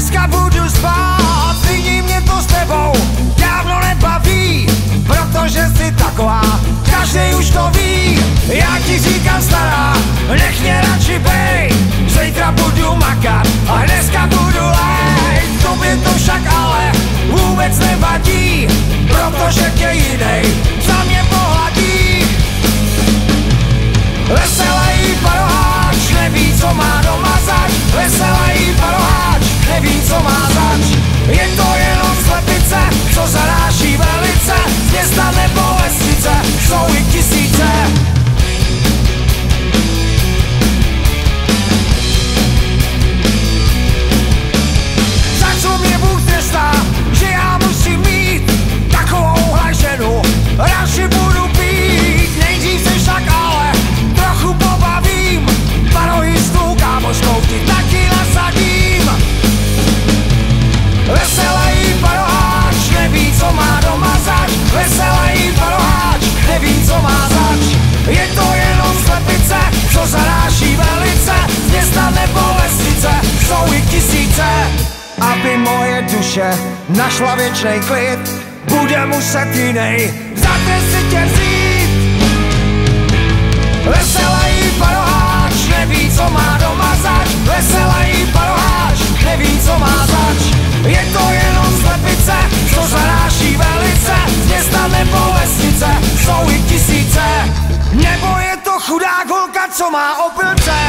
dneska budu spát, nyní mě to s tebou dávno nebaví, protože jsi taková, každý už to ví. Já ti říkám stará, nech mě radši bej, zítra budu makat a dneska budu lejt. Tobě to však ale vůbec nevadí, protože tě jinej za mě pohladí. Veselý paroháč neví, co má doma zač, veselý paroháč neví, co má zač. Je to jenom slepice, co zaráží velice, z města nebo vesnice jsou jich tisíce. Za co mě Bůh trestá, že já musím mít takovouhle ženu, radši budu pít, nejdřív se však ale trochu pobavím, parohy s tou kámoškou ti taky nasadím. Veselý paroháč neví, co má doma zač, veselý paroháč neví, co má zač. Je to jenom slepice, co zaráží velice, z města nebo vesnice jsou jich tisíce. Aby moje duše našla věčnej klid, bude muset jinej za tresty tě vzít. Veselý paroháč neví, co má doma zač, veselý paroháč neví, co má zač. Je to jenom slepice, co zaráží velice, z města nebo vesnice jsou jich tisíce. Nebo je to chudá holka, co má opilce,